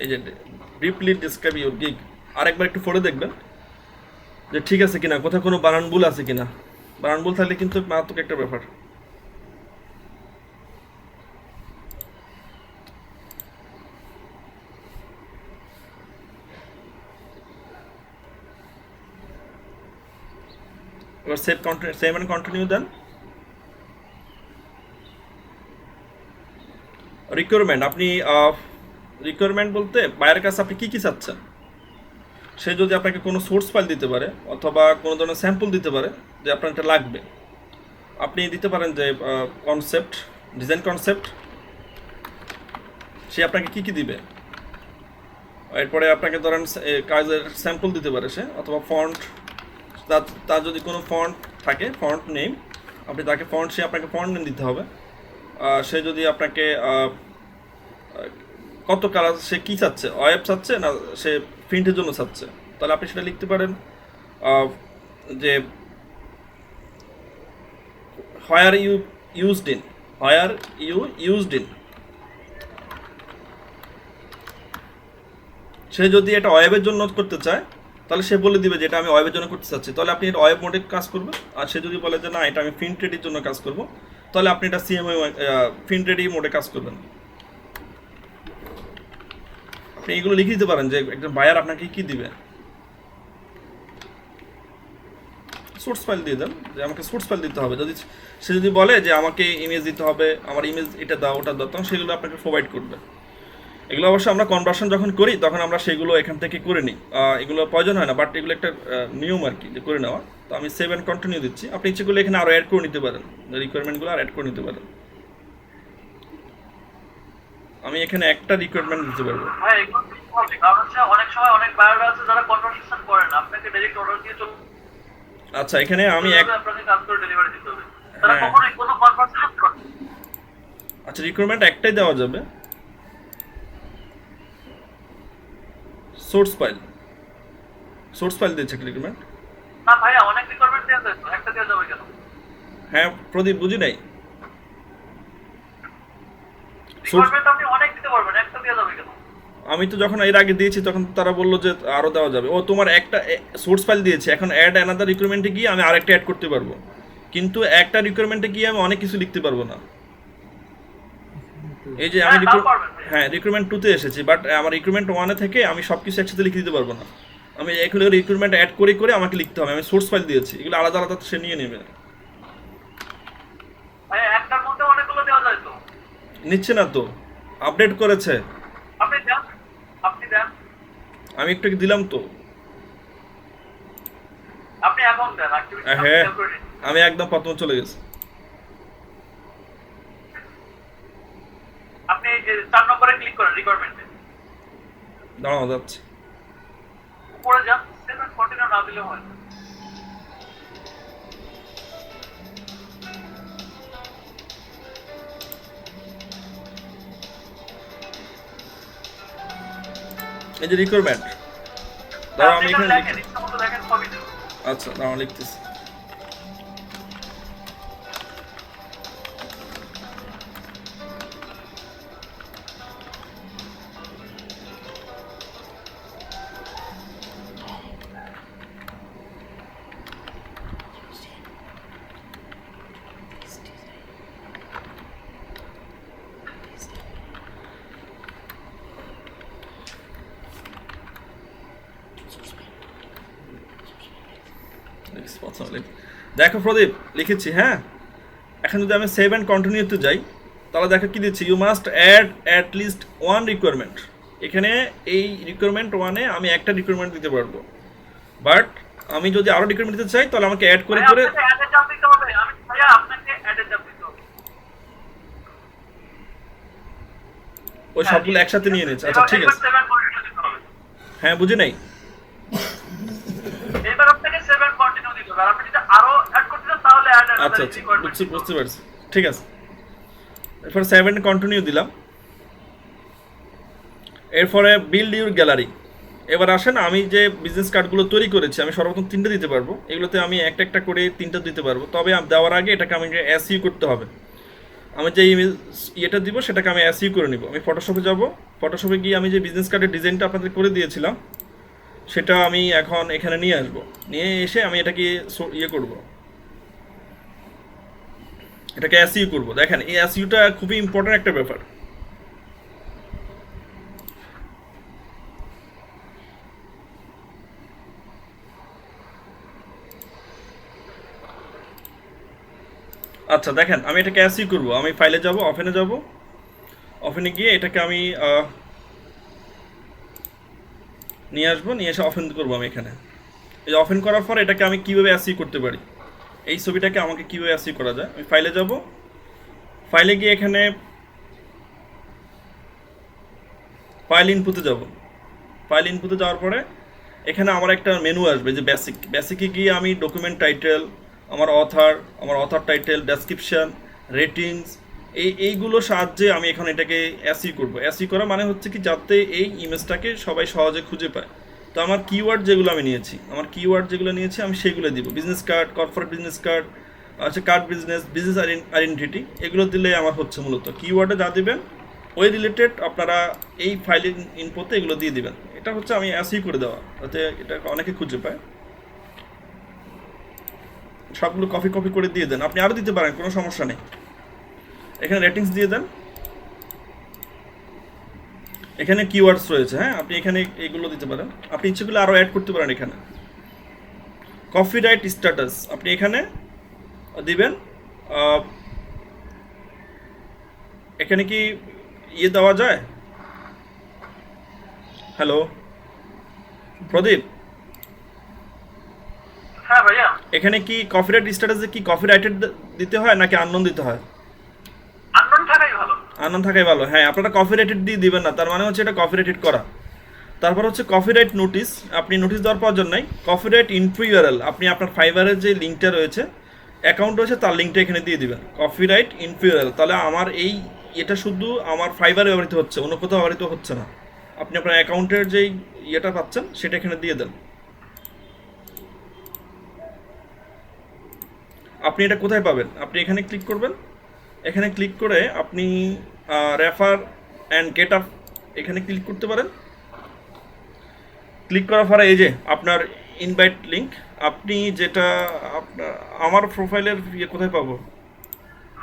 এই যে ব্রিফলি ডিসক্রাইব ইউর গিগ, আরেকবার একটু পড়ে দেখবেন যে ঠিক আছে কিনা, কোথাও কোনো বানান ভুল আছে কিনা। বানান ভুল থাকলে কিন্তু মারাত্মক একটা ব্যাপার। এবার সেভ অ্যান্ড কন্টিনিউ দেন। রিকোয়ারমেন্ট, আপনি রিকোয়ারমেন্ট বলতে বাইরের কাছে আপনি কী কী চাচ্ছেন। সে যদি আপনাকে কোনো সোর্স ফাইল দিতে পারে অথবা কোনো ধরনের স্যাম্পল দিতে পারে যে আপনার এটা লাগবে, আপনি দিতে পারেন যে কনসেপ্ট, ডিজাইন কনসেপ্ট, সে আপনাকে কী কী দিবে। এরপরে আপনাকে ধরেন কাজের স্যাম্পল দিতে পারে সে, অথবা ফন্ট, তার যদি কোনো ফন্ট থাকে, ফন্ট নেম, আপনি তাকে ফন্ট, সে আপনাকে ফন্ট নেম দিতে হবে। সে যদি আপনাকে কত কালার, সে কী চাচ্ছে, ওয়েব চাচ্ছে না সে প্রিন্টের জন্য চাচ্ছে, তাহলে আপনি সেটা লিখতে পারেন যে where you used in, where you used in. সে যদি এটা ওয়েবের জন্য করতে চায় তাহলে সে বলে দিবে যে এটা আমি ওয়েবের জন্য করতে চাচ্ছি, তাহলে আপনি এটা ওয়েব মোডে কাজ করবেন। আর সে যদি বলে যে না এটা আমি প্রিন্ট রেডির জন্য কাজ করব, তাহলে আপনি এটা সিএমএ প্রিন্ট রেডি মোডে কাজ করবেন। আপনি এগুলো লিখে দিতে পারেন যে একজন বায়ার আপনাকে কী দিবে। সোর্স ফাইল দিয়ে দেন যে আমাকে সোর্স ফাইল দিতে হবে। যদি সে যদি বলে যে আমাকে ইমেজ দিতে হবে, আমার ইমেজ এটা দাও ওটা দাও, তখন সেগুলো আপনাকে প্রোভাইড করবে। এগুলো অবশ্য আমরা কনভার্সন যখন করি তখন আমরা সেগুলো এখান থেকে করে নিই, এগুলো প্রয়োজন হয় না, বাট এগুলো একটা নিয়ম আর কি যে করে নেওয়া। তো আমি সেভ অ্যান্ড কন্টিনিউ দিচ্ছি। আপনি ইচ্ছে করলে এখানে আরও অ্যাড করে নিতে পারেন, রিকোয়ারমেন্টগুলো আর অ্যাড করে নিতে পারেন। আমি এখানে একটা রিকোয়ারমেন্ট দিতে পারবো। হ্যাঁ, এগুলো দিতে হবে, কারণ হচ্ছে অনেক সময় অনেক বায়ার আছে যারা কনভারসেশন করে না, আপনাকে ডাইরেক্ট অর্ডার দিয়ে চলে। আচ্ছা, এখানে আমি আপনাকে কাজ করে ডেলিভারি দিতে হবে, তারা হ্যাঁ। কখনোই কোনো কনভারসেশন করে না। আচ্ছা, রিকোয়ারমেন্ট একটাই দেওয়া যাবে, সোর্স ফাইল। সোর্স ফাইল দিয়েছে রিকোয়ারমেন্ট। না ভাইয়া, অনেক রিকোয়ারমেন্ট দেওয়া যায় তো, একটা দেওয়া যাবে কেন? হ্যাঁ প্রদীপ, বুঝি নাই। রিকোয়ারমেন্ট আপনি অনেক দিতে পারবেন, একটা দেওয়া যাবে কেন? আমি তো যখন এর আগে দিয়েছি তখন তারা বললো যে আরও দেওয়া যাবে। ও তোমার একটা সোর্স ফাইল দিয়েছে, এখন অ্যাড অ্যানাদার রিকোয়ারমেন্টে গিয়ে আমি আরেকটা অ্যাড করতে পারবো, কিন্তু একটা রিকোয়ারমেন্টে গিয়ে আমি অনেক কিছু লিখতে পারবো না। এই যে আমি হ্যাঁ রিক্রুটমেন্ট 2-তে এসেছি, বাট আমার রিক্রুটমেন্ট 1-এ থেকে আমি সব কিছু একসাথে লিখে দিতে পারবো না। আমি এগুলো রিক্রুটমেন্ট অ্যাড করে করে আমাকে লিখতে হবে। আমি সোর্স ফাইল দিয়েছি, এগুলো আলাদা আলাদা সে নিয়ে নেবে। একটার মধ্যে অনেকগুলো দেওয়া যায় তো? নিচ্ছে না তো, আপডেট করেছে। আপনি দেন, আপনি দেন। আমি একটু দিলাম তো। আপনি এখন দেন, অ্যাক্টিভিটি হ্যাঁ, আমি একদম প্রথম চলে গেছি। আপনি 4 নম্বরে ক্লিক করেন রিকোয়ারমেন্টে, দাঁড়াও যাচ্ছে। উপরে যান, সেভেন কন্টিনিউ না দিলে হয়। এই যে রিকোয়ারমেন্ট, দাঁড়াও আমি এখানে দেখেন, ইচ্ছা মতো দেখেন, সবই দেন। আচ্ছা দাঁড়াও লিখতেছি। দেখো প্রদীপ লিখেছি, হ্যাঁ। এখন যদি আমি সেভ অ্যান্ড কন্টিনিউতে যাই তাহলে দেখো কি দিচ্ছি, you must add at least one requirement. এখানে এই রিকোয়ারমেন্ট 1-এ আমি একটা রিকোয়ারমেন্ট দিতে পারবো, বাট আমি যদি আরো রিকোয়ারমেন্ট দিতে চাই তাহলে আমাকে অ্যাড করে করে আপনাকে অ্যাডে চাপ দিতে হবে। আমি ভাইয়া আপনাকে অ্যাডে চাপ দিতে হবে। ওই সবগুলো একসাথে নিয়ে নিচ্ছে। আচ্ছা ঠিক আছে, 7 কন্টিনিউ দিতে হবে। হ্যাঁ বুঝি নাই। এবার আপনাকে 7 কন্টিনিউ দিতে হবে। আর আপনি যদি আরো অ্যাড করতে চান তাহলে অ্যাড আচ্ছা আচ্ছা বুঝতে পারছি, ঠিক আছে। এরপর 7 কন্টিনিউ দিলাম। এরপরে বিল্ড ইউর গ্যালারি। এবার আসেন, আমি যে বিজনেস কার্ডগুলো তৈরি করেছি আমি সর্বপ্রথম 3টে দিতে পারবো। এগুলোতে আমি একটা একটা করে 3টা দিতে পারবো, তবে দেওয়ার আগে এটাকে আমি এসইউ করতে হবে। আমি যে ইয়েটা দিব সেটাকে আমি এসইউ করে নিব। আমি ফটোশপে যাব, ফটোশপে গিয়ে আমি যে বিজনেস কার্ডের ডিজাইনটা আপনাদের করে দিয়েছিলাম সেটা আমি এখন এখানে নিয়ে আসব, নিয়ে এসে আমি এটাকে ইয়ে করব, এটাকে এসইউ করব। দেখেন এই এসইউটা খুবই ইম্পর্টেন্ট একটা ব্যাপার। আচ্ছা দেখেন আমি এটাকে এসইউ করব, আমি ফাইলে যাব, ওপেনে যাব, ওপেনে গিয়ে এটাকে আমি নিয়ে আসবো, নিয়ে এসে ওপেন করবো আমি এখানে। এই ওপেন করার পর এটাকে আমি কীভাবে এসইউ করতে পারি, এই ছবিটাকে আমাকে কীভাবে এসইউ করা যায়, আমি ফাইলে যাব, ফাইলে গিয়ে এখানে ফাইল ইনপুটে যাব, ফাইল ইনপুটে যাওয়ার পরে এখানে আমার একটা মেনু আসবে যে বেসিকে গিয়ে আমি ডকুমেন্ট টাইটেল, আমার অথার টাইটেল, ডেসক্রিপশন, রেটিংস, এইগুলোর সাহায্যে আমি এখন এটাকে এসইউ করব। এসইউ করা মানে হচ্ছে কি যাতে এই ইমেজটাকে সবাই সহজে খুঁজে পায়। তো আমার কিওয়ার্ড যেগুলো আমি নিয়েছি, আমি সেগুলো দিব। Business card, corporate business card, আচ্ছা কার্ড বিজনেস আইডেন্টিটি, এগুলো দিলে আমার হচ্ছে মূলত কিওয়ার্ডে যা দিবেন ওই রিলেটেড আপনারা এই ফাইল ইনপুটে এগুলো দিয়ে দিবেন। এটা হচ্ছে আমি এসইউ করে দেওয়া, যাতে এটা অনেকে খুঁজে পায়। সবগুলো কপি করে দিয়ে দেন, আপনি আরও দিতে পারেন, কোনো সমস্যা নেই। এখানে রেটিংস দিয়ে দেন, এখানে কিওয়ার্ডস রয়েছে, হ্যাঁ আপনি এখানে এইগুলো দিতে পারেন, আপনি ইচ্ছে করলে আরও অ্যাড করতে পারেন। এখানে কপিরাইট স্ট্যাটাস আপনি এখানে দিবেন। এখানে কি ইয়ে দেওয়া যায়? হ্যালো প্রদীপ, হ্যাঁ ভাইয়া, এখানে কি কপিরাইট স্ট্যাটাসে কি কপিরাইটেড দিতে হয় নাকি আননোন দিতে হয়? আননোন থাকাই ভালো। আননোন থাকাই ভালো, হ্যাঁ আপনারা কপিরাইটেড দিয়ে দিবেন না, তার মানে হচ্ছে এটা কপিরাইটেড করা। তারপর হচ্ছে কপিরাইট নোটিস, আপনি নোটিস দেওয়ার প্রয়োজন নাই। কপিরাইট ইনফো ইউআরএল, আপনি আপনার ফাইবারের যে লিঙ্কটা রয়েছে, অ্যাকাউন্ট রয়েছে, তার লিঙ্কটা এখানে দিয়ে দিবেন, কপিরাইট ইনফো ইউআরএল। তাহলে আমার এটা শুধু আমার ফাইবারে ব্যবহৃত হচ্ছে, অন্য কোথাও ব্যবহৃত হচ্ছে না। আপনি আপনার অ্যাকাউন্টের যেই ইয়েটা পাচ্ছেন সেটা এখানে দিয়ে দেন। আপনি এটা কোথায় পাবেন? আপনি এখানে ক্লিক করবেন, এখানে ক্লিক করে আপনি রেফার অ্যান্ড গেট আপ এখানে ক্লিক করতে পারেন। ক্লিক করার পরে এই যে আপনার ইনভাইট লিঙ্ক, আপনি যেটা আপনার আমার প্রোফাইলের ইয়ে কোথায় পাবো?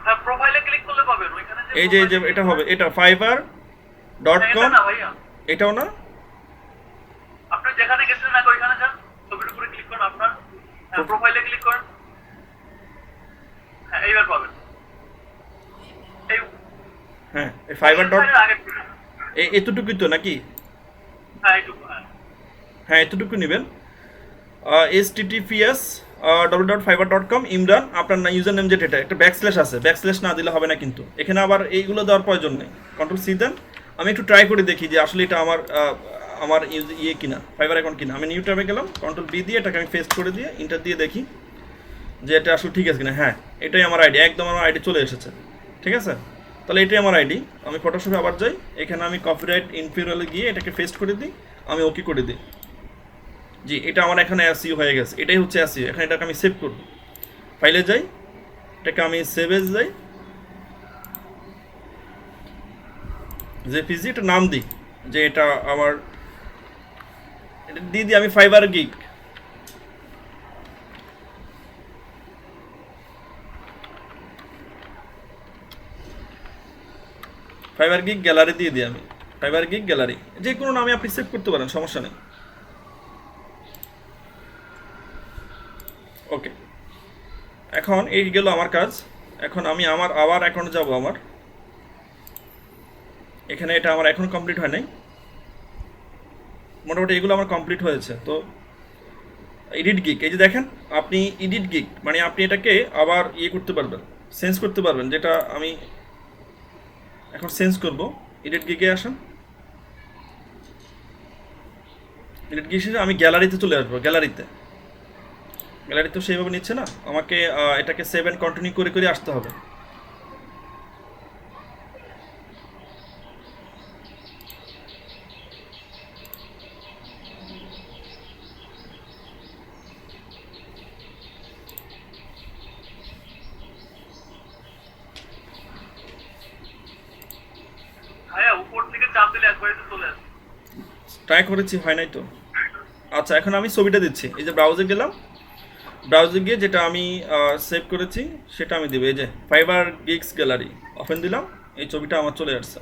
হ্যাঁ, প্রোফাইলে ক্লিক করলে পাবেন ওইখানে। এই যে এটা হবে, এটা fiverr.com, না ভাইয়া, এটাও না? আপনি যেখানে গেছেন না ওইখানে যান, ছবির উপরে ক্লিক করুন, আপনার প্রোফাইলে ক্লিক করেন, হ্যাঁ এইবার পাবেন। এই হ্যাঁ এই fiverr. আগে এতটুকুই তো নাকি? হ্যাঁ এইটুকু, হ্যাঁ এতটুকু নেবেন। https://fiverr.com ইমরান, আপনার না ইউজার নেম যেটা, এটা একটা ব্যাকস্ল্যাশ আছে, ব্যাকস্ল্যাশ না দিলে হবে না কিন্তু। এখানে আবার এইগুলো দেওয়ার প্রয়োজন নেই, কন্ট্রোল সি দেন। আমি একটু ট্রাই করে দেখি যে আসলে এটা আমার ইয়ে কিনা, ফাইবার অ্যাকাউন্ট কিনা। আমি নিউ ট্যাবে গেলাম, কন্ট্রোল বি দিয়ে এটাকে আমি পেস্ট করে দিয়ে ইন্টার দিয়ে দেখি যে এটা আসলে ঠিক আছে কিনা। হ্যাঁ এটাই আমার আইডি, একদম আমার আইডি চলে এসেছে, ঠিক আছে। তাহলে এটাই আমার আইডি। আমি ফটোশপে আবার যাই, এখানে আমি কপিরাইট ইনফিরিয়রে গিয়ে এটাকে পেস্ট করে দিই, আমি ওকে করে দিই। জি এটা আমার এখানে এসইউ হয়ে গেছে, এটাই হচ্ছে এসইউ। এখন এটাকে আমি সেভ করব, ফাইলে যাই, এটাকে আমি সেভে যাই, জেপিজি এটা নাম দিই, যে এটা আমার এটা দিয়ে দিই আমি fibre gig. Fibre gig gallery দিয়ে দিই আমি, ফাইবার গিগ গ্যালারি, যে কোনো নামে আপনি সেভ করতে পারেন, সমস্যা নেই। ওকে, এখন এই গেল আমার কাজ। এখন আমি আমার আবার অ্যাকাউন্টে যাব, আমার এখানে এটা আমার এখন কমপ্লিট হয় নাই, মোটামুটি এগুলো আমার কমপ্লিট হয়েছে। তো এডিট গিগ, এই যে দেখেন আপনি এডিট গিগ মানে আপনি এটাকে আবার ইয়ে করতে পারবেন, চেঞ্জ করতে পারবেন, যেটা আমি এখন চেঞ্জ করব। এডিট গিগে আসেন, এডিট গিগ আমি গ্যালারিতে চলে আসবো। গ্যালারি তো সেইভাবে নিচ্ছে না, আমাকে এটাকে সেভ অ্যান্ড কন্টিনিউ করে করে আসতে হবে। ভাইয়া উপর থেকে চাপ দিলে একবারে তো চলে আসে। ট্রাই করেছি, হয় নাই তো। আচ্ছা, এখন আমি ছবিটা দিচ্ছি। এই যে ব্রাউজে গেলাম, ব্রাউজে গিয়ে যেটা আমি সেভ করেছি সেটা আমি দেবো। এই যে ফাইবার গিগস গ্যালারি ওপেন দিলাম, এই ছবিটা আমার চলে আসছে।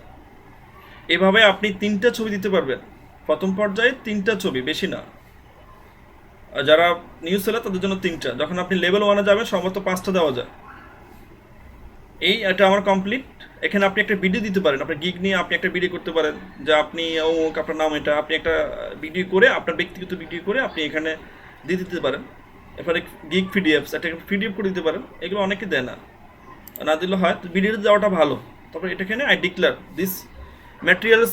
এভাবে আপনি 3টা ছবি দিতে পারবেন প্রথম পর্যায়ে, 3টা ছবি, বেশি না। আর যারা নিউজ সেলার তাদের জন্য 3টা, যখন আপনি লেভেল 1-এ যাবেন সম্ভবত 5টা দেওয়া যায়। এটা আমার কমপ্লিট। এখানে আপনি একটা ভিডিও দিতে পারেন, আপনার গিগ নিয়ে আপনি একটা ভিডিও করতে পারেন, যে আপনি আপনার নাম এটা, আপনি একটা ভিডিও করে, আপনার ব্যক্তিগত ভিডিও করে আপনি এখানে দিয়ে দিতে পারেন। এরপরে গিগ পিডিএফস, একটা পিডিএফ করে দিতে পারেন। এগুলো অনেকে দেয় না, না দিলে হয়, তো ভিডিওতে দেওয়াটা ভালো। তারপরে এটাখানে I declare this materials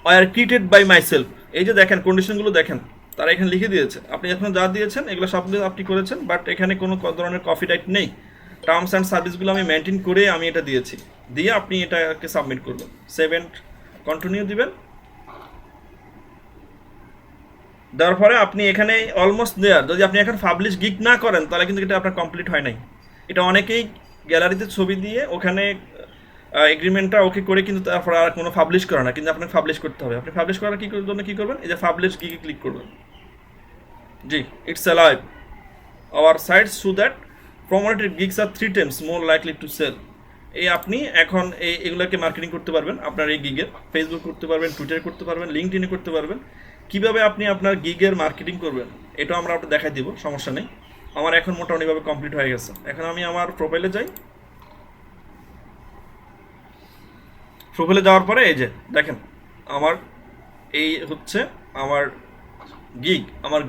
are created by myself. এই যে দেখেন কন্ডিশনগুলো দেখেন, তারা এখানে লিখে দিয়েছে। আপনি এখন যা দিয়েছেন এগুলো সবগুলো আপনি করেছেন, বাট এখানে কোনো ধরনের কপি রাইট নেই। টার্মস অ্যান্ড সার্ভিসগুলো আমি মেনটেন করে আমি এটা দিয়েছি, দিয়ে আপনি এটাকে সাবমিট করবেন। সেভ এন্ড কন্টিনিউ দিবেন। দেওয়ার পরে আপনি এখানে অলমোস্ট দেয়ার। যদি আপনি এখন পাবলিশ গিগ না করেন তাহলে কিন্তু এটা আপনার কমপ্লিট হয় নাই। এটা অনেকেই গ্যালারিতে ছবি দিয়ে ওখানে এগ্রিমেন্টটা ওকে করে কিন্তু তারপর আর কোনো পাবলিশ করে না, কিন্তু আপনাকে পাবলিশ করতে হবে। আপনি পাবলিশ করার জন্য কী করবেন, এই যে পাবলিশ গিগে ক্লিক করবেন। জি, it's alive our sites so that promoted gigs are 3 times more likely to sell. এই আপনি এখন এগুলোকে মার্কেটিং করতে পারবেন আপনার এই গিগের। ফেসবুক করতে পারবেন, টুইটার করতে পারবেন, লিঙ্কডইনে করতে পারবেন। কীভাবে আপনি আপনার গিগের মার্কেটিং করবেন এটাও আমরা আপনাকে দেখাই দিব, সমস্যা নেই। আমার এখন মোটামুটিভাবে কমপ্লিট হয়ে গেছে। এখন আমি আমার প্রোফাইলে যাই। প্রোফাইলে যাওয়ার পরে এই যে দেখেন আমার এই হচ্ছে আমার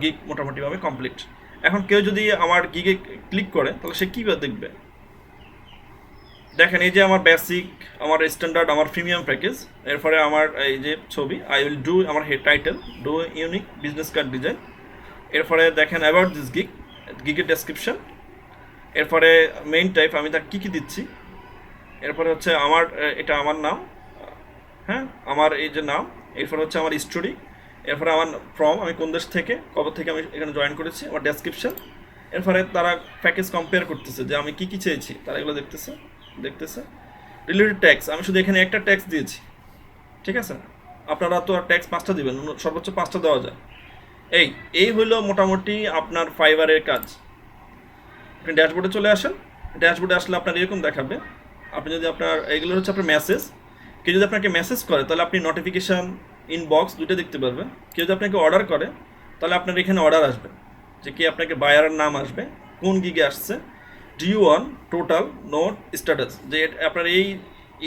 গিগ মোটামুটিভাবে কমপ্লিট। এখন কেউ যদি আমার গিগে ক্লিক করে তাহলে সে কীভাবে দেখবে, দেখেন এই যে আমার বেসিক, আমার স্ট্যান্ডার্ড, আমার প্রিমিয়াম প্যাকেজ। এরপরে আমার এই যে ছবি আই উইল ডু, আমার head title do unique business card design. এরপরে দেখেন অ্যাবাউট দিস গিগের ডেসক্রিপশন। এরপরে মেইন টাইপ আমি তাকে কী কী দিচ্ছি। এরপরে হচ্ছে আমার এটা আমার নাম, হ্যাঁ আমার এই যে নাম। এরপরে হচ্ছে আমার স্টোরি। এরপরে আমার ফ্রম, আমি কোন দেশ থেকে কবে থেকে আমি এখানে জয়েন করেছি, আমার ডেসক্রিপশন। এরপরে তারা প্যাকেজ কম্পেয়ার করতেছে যে আমি কী কী চেয়েছি, তারা এগুলো দেখতেছে। রিলেটেড ট্যাক্স, আমি শুধু এখানে একটা ট্যাক্স দিয়েছি, ঠিক আছে। আপনারা তো আর ট্যাক্স 5টা দিবেন, সর্বোচ্চ 5টা দেওয়া যায়। এই হইলো মোটামুটি আপনার ফাইবারের কাজ। আপনি ড্যাশবোর্ডে চলে আসেন। ড্যাশবোর্ডে আসলে আপনার এরকম দেখাবে। আপনি যদি আপনার এগুলো হচ্ছে আপনার মেসেজ, কেউ যদি আপনাকে মেসেজ করে তাহলে আপনি নোটিফিকেশান, ইনবক্স দুটো দেখতে পারবেন। কেউ যদি আপনাকে অর্ডার করে তাহলে আপনার এখানে অর্ডার আসবে, যে কি আপনাকে বায়ারের নাম আসবে, কোন গিগে আসছে, due on, total, note, status, যে আপনার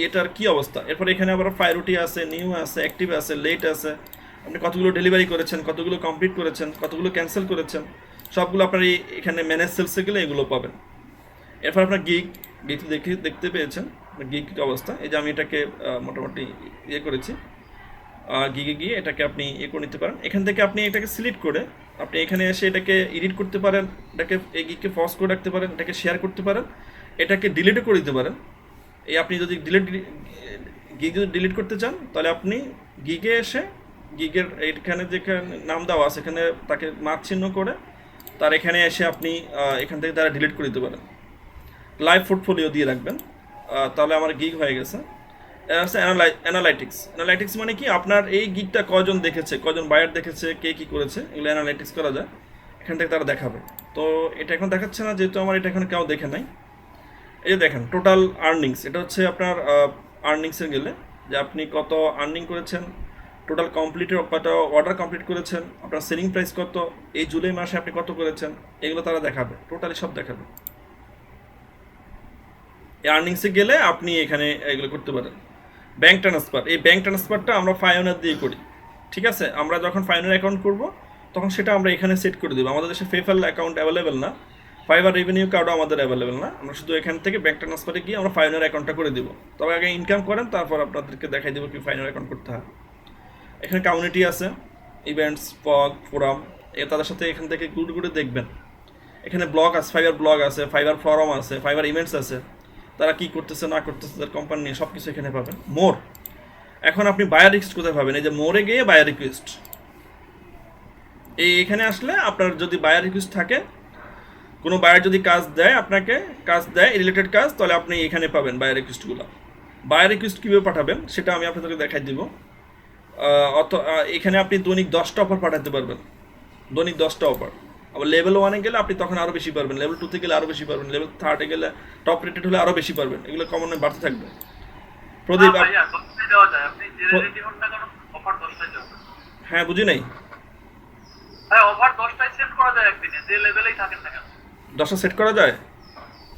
এটার কী অবস্থা। এরপর এখানে আবার প্রায়োরিটি আছে, নিউ আছে, অ্যাক্টিভ আছে, লেট আছে, আপনি কতগুলো ডেলিভারি করেছেন, কতগুলো কমপ্লিট করেছেন, কতগুলো ক্যান্সেল করেছেন, সবগুলো আপনার এখানে ম্যানেজ সেলসে গেলে এগুলো পাবেন। এরপর আপনার গিগ দেখতে পেয়েছেন গিগ অবস্থা। এই যে আমি এটাকে মোটামুটি করেছি। গিগে গিয়ে এটাকে আপনি করে নিতে পারেন। এখান থেকে আপনি এটাকে সিলেক্ট করে আপনি এখানে এসে এটাকে এডিট করতে পারেন, এটাকে এই গিগকে পজ করে রাখতে পারেন, এটাকে শেয়ার করতে পারেন, এটাকে ডিলিটও করে দিতে পারেন। আপনি যদি গিগ যদি ডিলিট করতে চান তাহলে আপনি গিগে এসে গিগের এখানে যেখানে নাম দেওয়া আছে এখানে তাকে মার্ক চিহ্ন করে তার এখানে এসে আপনি এখান থেকে তারা ডিলিট করে দিতে পারেন। লাইভ পোর্টফোলিও দিয়ে রাখবেন, তাহলে আমার গিগ হয়ে গেছে। আছে অ্যানালাইটিক্স মানে কি, আপনার এই গিগটা কজন দেখেছে, কজন বায়ার দেখেছে, কে কী করেছে, এগুলো অ্যানালাইটিক্স করা যায়। এখান থেকে তারা দেখাবে। তো এটা এখন দেখাচ্ছে না, যেহেতু আমার এটা এখন কেউ দেখে নাই। এই যে দেখেন টোটাল আর্নিংস, এটা হচ্ছে আপনার আর্নিংসে গেলে যে আপনি কত আর্নিং করেছেন, টোটাল কমপ্লিটের কত অর্ডার কমপ্লিট করেছেন, আপনার সেলিং প্রাইস কত, এই জুলাই মাসে আপনি কত করেছেন, এগুলো তারা দেখাবে, টোটালি সব দেখাবে। এই আর্নিংসে গেলে আপনি এখানে এগুলো করতে পারেন। ব্যাঙ্ক ট্রান্সফার, এই ব্যাঙ্ক ট্রান্সফারটা আমরা পায়োনিয়ার দিয়ে করি, ঠিক আছে। আমরা যখন পায়োনিয়ার অ্যাকাউন্ট করব তখন সেটা আমরা এখানে সেট করে দেবো। আমাদের দেশে পেপ্যাল অ্যাকাউন্ট অ্যাভেলেবেল না, ফাইবার রেভিনিউ কার্ডও আমাদের অ্যাভেলেবেল না। আমরা শুধু এখান থেকে ব্যাঙ্ক ট্রান্সফারে গিয়ে আমরা পায়োনিয়ার অ্যাকাউন্টটা করে দেবো। তবে আগে ইনকাম করেন, তারপর আপনাদেরকে দেখাই দেবো কি পায়োনিয়ার অ্যাকাউন্ট করতে হয়। এখানে কমিউনিটি আছে, ইভেন্টস, ফোরাম, তাদের সাথে এখান থেকে ঘুরে দেখবেন। এখানে ব্লগ আছে, ফাইবার ব্লগ আছে, ফাইবার ফোরাম আছে, ফাইবার ইভেন্টস আছে, তারা কী করতেছে না করতেছে, তাদের কোম্পানি নিয়ে সব কিছু এখানে পাবেন। মোর, এখন আপনি বায়ার রিকোয়েস্ট কোথায় পাবেন, এই যে মোরে গিয়ে বায়ার রিকোয়েস্ট, এখানে আসলে আপনার যদি বায়ার রিকোয়েস্ট থাকে, কোনো বায়ার যদি কাজ দেয় আপনাকে, কাজ দেয় রিলেটেড কাজ, তাহলে আপনি এখানে পাবেন বায়ার রিকোয়েস্টগুলো। বায়ার রিকোয়েস্ট কীভাবে পাঠাবেন সেটা আমি আপনাদেরকে দেখাই দিব। এখানে আপনি দৈনিক 10টা অফার পাঠাতে পারবেন, দৈনিক 10টা অফার। আবার লেভেল 1-এ গেলে আপনি তখন আরও বেশি পারবেন, লেভেল 2-তে গেলে আরও বেশি পারবেন, লেভেল 3-এ গেলে টপ রেটেড হলে আরও বেশি পারবেন। এগুলো কমনে বাড়তে থাকবে। প্রদীপ ভাইয়া 10টাই দেওয়া যায়, আপনি যে রেডি হন না কেন অফার 10টাই দেওয়া যায়। হ্যাঁ, বুঝি নাই। হ্যাঁ, অফার 10টাই সেন্ড করা যায় একদিনে, যে লেভেলেই থাকেন না কেন। 10টা সেট করা যায়?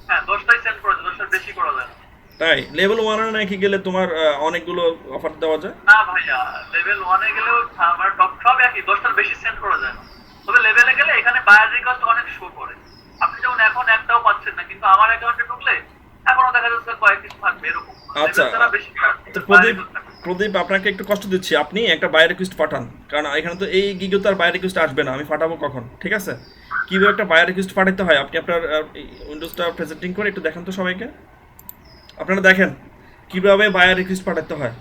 হ্যাঁ, 10টাই সেন্ড করা যায়, 10টার বেশি করা যায় না। তাই লেভেল 1-এ নাকি গেলে তোমার অনেকগুলো অফার দেওয়া যায়? না ভাইয়া, লেভেল 1-এ গেলেও আমার টপ সব একই, 10টার বেশি সেন্ড করা যায় না। তবে লেভেলে গেলে এখানে বায়ার রিকোয়েস্ট অনেক শো করে। আপনি যেমন এখন একটাও পাচ্ছেন না, কিন্তু আমার অ্যাকাউন্টে ঢুকলে এখনো দেখা যাচ্ছে কয়েক কিছু থাকবে এরকম। আচ্ছা, level ছাড়া বেশি তো প্রদীপ আপনাকে একটু কষ্ট দিচ্ছি, আপনি একটা বাই রিকোয়েস্ট পাঠান, কারণ এখানে তো এই গিগে তো আর বাই রিকোয়েস্ট আসবে না, আমি পাঠাবো কখন? ঠিক আছে, কীভাবে একটা বাই রিকোয়েস্ট পাঠাতে হয় আপনি আপনার উইন্ডোজটা প্রেজেন্টিং করে একটু দেখেন তো সবাইকে। আপনারা দেখেন কীভাবে বাই রিকোয়েস্ট পাঠাতে হয়,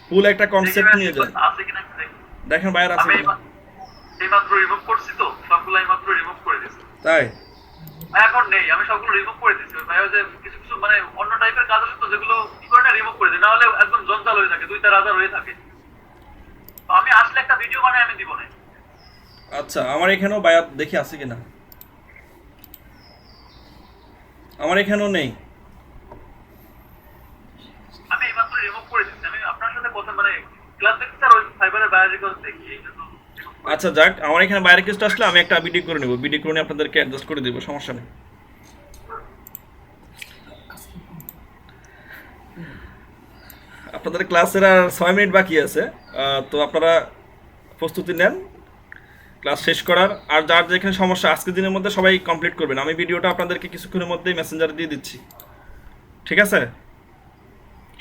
ফুল একটা কনসেপ্ট নিয়ে যায়। আছে কিনা একটু দেখি। দেখেন বায়ার আছে আমি কিনা। এইমাত্র রিমুভ করছি তো, সবগুলো এইমাত্র রিমুভ করে দিয়েছি। তাই এখন নেই, আমি সবগুলো রিমুভ করে দিচ্ছি ভাই। ওই যে কিছু কিছু মানে অন্য টাইপের কাজ আছে তো, যেগুলো কি করে না রিমুভ করে দিই, না হলে একদম জঞ্জাল হয়ে থাকে, 2-4 হাজার হয়ে থাকে। তো আমি আসলে একটা ভিডিও বানাই আমি দিব না। আচ্ছা, আমার এখানেও বায়ার দেখি আছে কিনা, আমার এখানেও নেই। আমি এইমাত্র রিমুভ করে দিচ্ছি। আমি আপনার সাথে কথা মানে ক্লাস দেখছি আর ওই ফাইবারের বাইরে রিকোয়েস্ট দেখি এই জন্য। আচ্ছা যাক, আমার এখানে বাই রিকোয়েস্ট আসলে আমি একটা ভিডিও করে নেব, ভিডিও করে নিয়ে আপনাদেরকে অ্যাডজাস্ট করে দেবো, সমস্যা নেই। আপনাদের ক্লাসের আর 6 মিনিট বাকি আছে, তো আপনারা প্রস্তুতি নেন ক্লাস শেষ করার। আর যার যেখানে সমস্যা আজকের দিনের মধ্যে সবাই কমপ্লিট করবেন, আমি ভিডিওটা আপনাদেরকে কিছুক্ষণের মধ্যেই মেসেঞ্জারে দিয়ে দিচ্ছি, ঠিক আছে?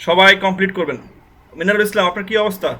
সবাই কমপ্লিট করবেন। মিনারুল ইসলাম, আপনার কি অবস্থা?